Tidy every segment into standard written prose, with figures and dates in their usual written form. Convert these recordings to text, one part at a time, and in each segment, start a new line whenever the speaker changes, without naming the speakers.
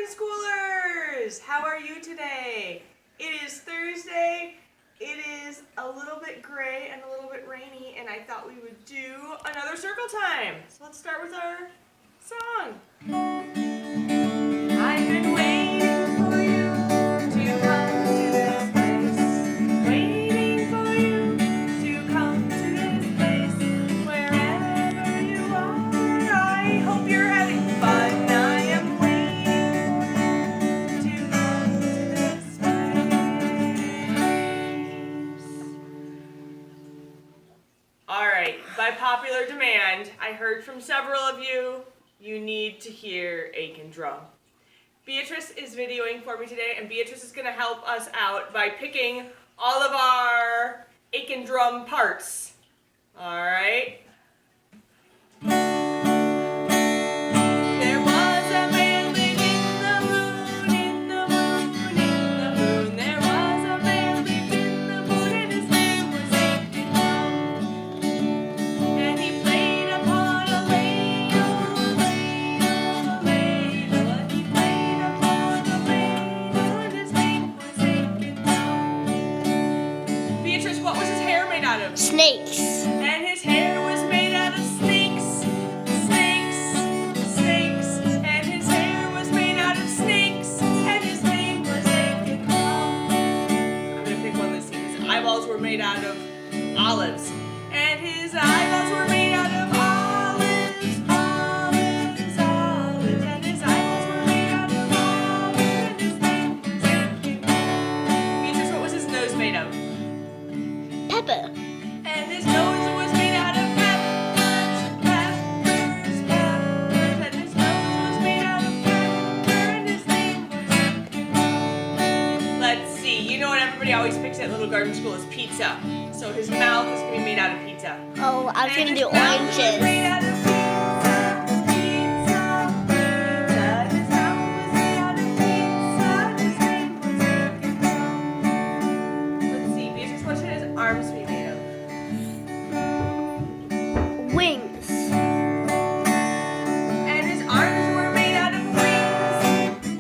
Schoolers! How are you today? It is Thursday. It is a little bit gray and a little bit rainy, and I thought we would do another circle time. So let's start with our song. I've been waiting for you to come to this place. Waiting for you to come to this place. Wherever you are, I hope you're having fun. I am waiting for you to come to this place. All right, by popular demand, I heard from several of you, you need to hear Aiken Drum. Beatrice is videoing for me today, and Beatrice is going to help us out by picking all of our Aiken Drum parts. All right. There was a man living in the moon, in the moon, in the moon. There was a man living in the moon, and his name was Aiken Drum. And he played upon a ladle, ladle, ladle. And he played upon a ladle, and his name was Aiken Drum. Beatrice, what was his hair made out of?
Snakes.
And his hair was made out of snakes, snakes, snakes. And his hair was made out of snakes, and his name was Aiken Drum. I'm gonna pick one this seems. His eyeballs were made out of olives, and his eyeballs were made out of olives, olives, olives. And his eyeballs were made out of olives, and his name was Aiken Drum. Beatrice, what was his nose made of?
Pepper.
And his nose was made out of peppers, peppers, peppers. And his nose was made out of pepper, and his name was Aiken Drum. Let's see. You know what everybody always picks at Little Garden School is pizza. So his mouth is going to be made out of pizza.
Oh, I was
And
gonna
his
do
mouth was made
oranges.
out of pizza, pizza, pizza. And his mouth was made out of pizza, and his name was Aiken Drum. Let's see. Beatrice, what should his arms be made of?
Wings.
And his arms were made out of wings,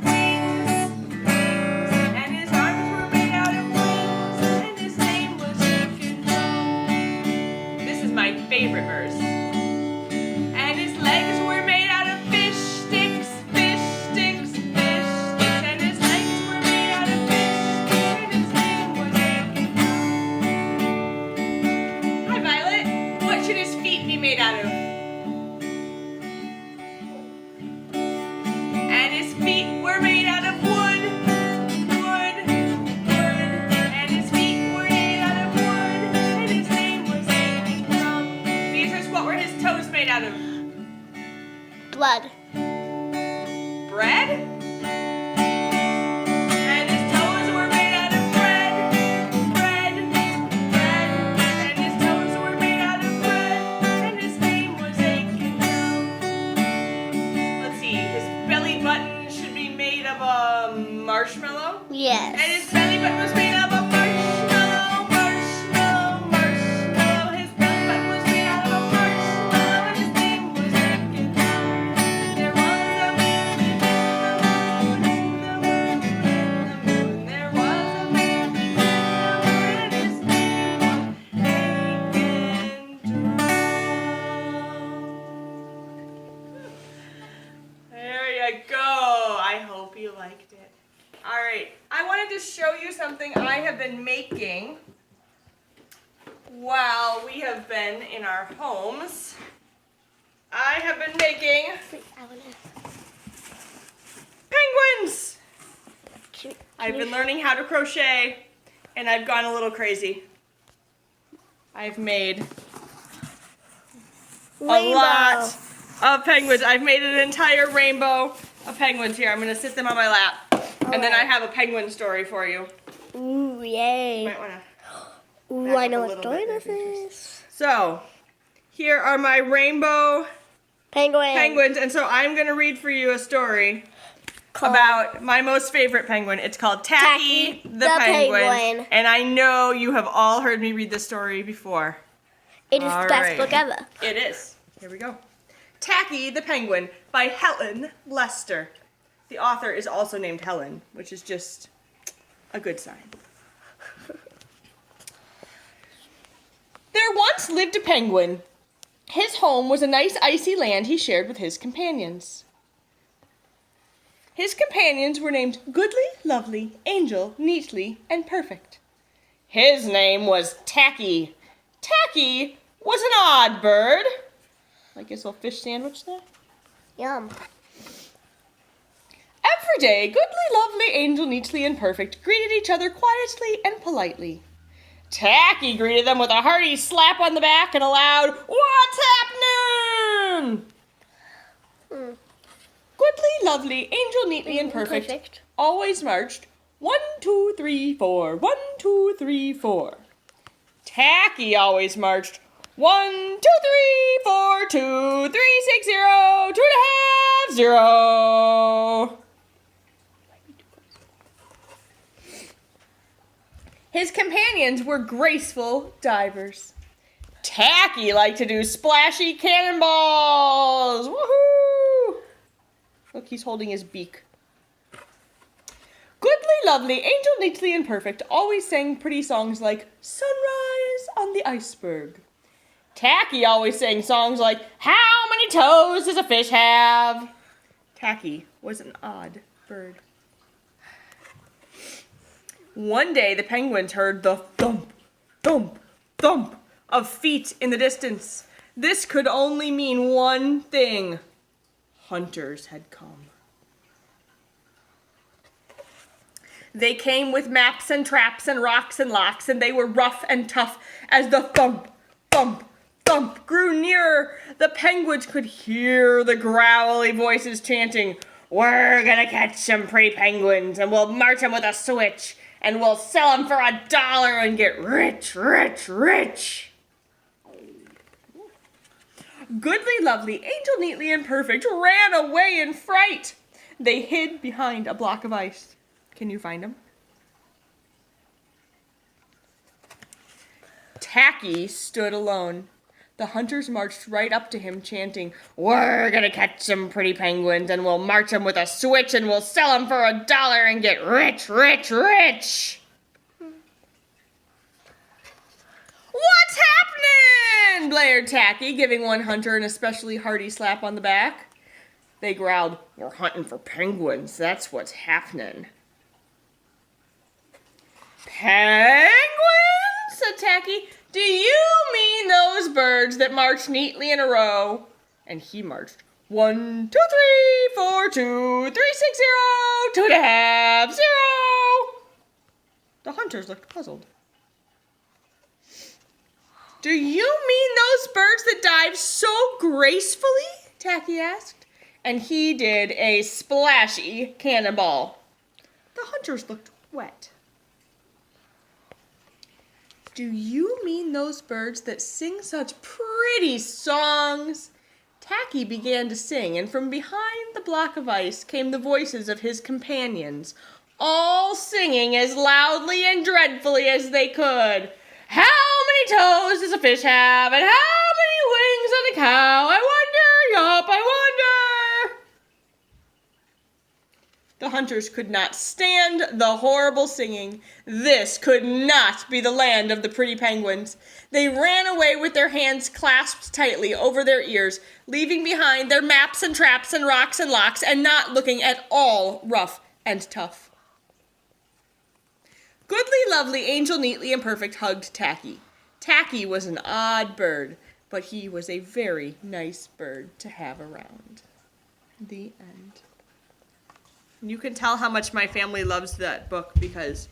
wings, wings. And his arms were made out of wings, and his name was Aiken Drum. This is my favorite verse. And his legs were made out of fish sticks, fish sticks, fish sticks. And his legs were made out of fish sticks, and his name was Aiken Drum. Hi, Violet. What should his feet be made out of? And his feet were made out of wood, wood, wood. And his feet were made out of wood, and his name was Aiken Drum. Beatrice, what were his toes made out of?
Blood.
Bread? And his toes were made out of bread, bread, bread. And his toes were made out of bread, and his name was Aiken Drum. Let's see, his belly button should be made of a marshmallow. And
Yes.
his belly button was made of a marshmallow, marshmallow, marshmallow. His belly button was made out of a marshmallow, and his name was Aiken Drum. There was a man living in the moon, in the moon, in the moon. There was a man living in the moon, and his name was Aiken Drum. There you go. I hope you liked it. All right. I wanted to show you something I have been making while we have been in our homes. I have been making penguins. I've been learning how to crochet, and I've gone a little crazy. I've made a lot of penguins. I've made an entire rainbow of penguins here. I'm going to sit them on my lap. And then I have a penguin story for you.
Ooh,
You
yay.
might want to.
Ooh, I know
a
what
little
story
bit
this
there,
is.
So, here are my rainbow
Penguin.
penguins. And so I'm going to read for you a story
Called-
about my most favorite penguin. It's called Tacky,
Tacky
the
the
penguin.
Penguin.
And I know you have all heard me read this story before.
It is
All
the best
right.
book ever.
It is. Here we go. Tacky the Penguin by Helen Lester. The author is also named Helen, which is just a good sign. There once lived a penguin. His home was a nice icy land he shared with his companions. His companions were named Goodly, Lovely, Angel, Neatly, and Perfect. His name was Tacky. Tacky was an odd bird. Like his little fish sandwich there.
Yum.
Every day, Goodly, Lovely, Angel, Neatly, and Perfect greeted each other quietly and politely. Tacky greeted them with a hearty slap on the back and a loud, "What's happening?" Goodly, Lovely, Angel, Neatly, and Perfect always marched 1, 2, 3, 4, 1, 2, 3, 4. Tacky always marched 1, 2, 3, 4, 2, 3, 6, 0, 2.5, 0. His companions were graceful divers. Tacky liked to do splashy cannonballs. Woohoo! Look, he's holding his beak. Goodly, Lovely, Angel, Neatly, and Perfect always sang pretty songs like Sunrise on the Iceberg. Tacky always sang songs like How many toes does a fish have? Tacky was an odd bird. One day the penguins heard the thump, thump, thump of feet in the distance. This could only mean one thing. Hunters had come. They came with maps and traps and rocks and locks, and they were rough and tough. As the thump, thump, thump grew nearer, the penguins could hear the growly voices chanting, "We're gonna catch some pretty penguins, and we'll march them with a switch, and we'll sell them for $1 and get rich, rich, rich." Goodly, Lovely, Angel, Neatly, and Perfect ran away in fright. They hid behind a block of ice. Can you find them? Tacky stood alone. The hunters marched right up to him, chanting, "We're gonna catch some pretty penguins, and we'll march them with a switch, and we'll sell them for $1 and get rich, rich, rich." "What's happening?" blared Tacky, giving one hunter an especially hearty slap on the back. They growled, "We're hunting for penguins, that's what's happening." "Penguins?" said Tacky. "Do you mean those birds that march neatly in a row?" And he marched 1, 2, 3, 4, 2, 3, 6, 0, 2.5, 0. The hunters looked puzzled. "Do you mean those birds that dive so gracefully?" Tacky asked. And he did a splashy cannonball. The hunters looked wet. "Do you mean those birds that sing such pretty songs?" Tacky began to sing, and from behind the block of ice came the voices of his companions, all singing as loudly and dreadfully as they could. "How many toes does a fish have? And how many wings on a cow? I wonder, yup, I wonder." The hunters could not stand the horrible singing. This could not be the land of the pretty penguins. They ran away with their hands clasped tightly over their ears, leaving behind their maps and traps and rocks and locks, and not looking at all rough and tough. Goodly, Lovely, Angel, Neatly, and Perfect hugged Tacky. Tacky was an odd bird, but he was a very nice bird to have around. The end. You can tell how much my family loves that book because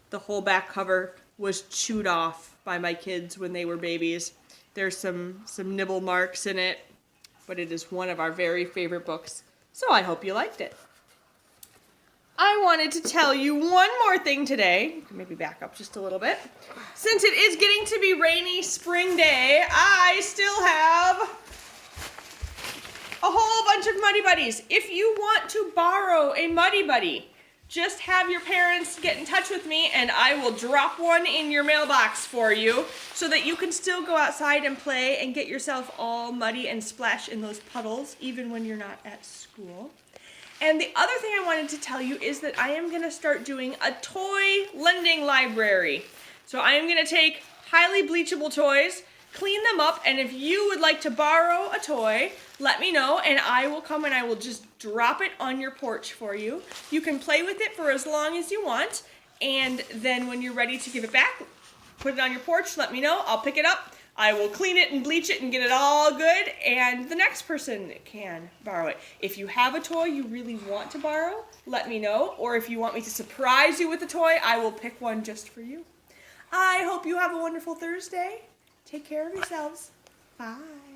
the whole back cover was chewed off by my kids when they were babies. There's some nibble marks in it, but it is one of our very favorite books, so I hope you liked it. I wanted to tell you one more thing today. Maybe back up just a little bit. Since it is getting to be rainy spring day, I still have a whole bunch of Muddy Buddies. If you want to borrow a Muddy Buddy, just have your parents get in touch with me and I will drop one in your mailbox for you so that you can still go outside and play and get yourself all muddy and splash in those puddles even when you're not at school. And the other thing I wanted to tell you is that I am going to start doing a toy lending library. So I am going to take highly bleachable toys, clean them up, and if you would like to borrow a toy, let me know and I will come and I will just drop it on your porch for you. You can play with it for as long as you want, and then when you're ready to give it back, put it on your porch, let me know, I'll pick it up. I will clean it and bleach it and get it all good, and the next person can borrow it. If you have a toy you really want to borrow, let me know, or if you want me to surprise you with a toy, I will pick one just for you. I hope you have a wonderful Thursday. Take care of yourselves. Bye.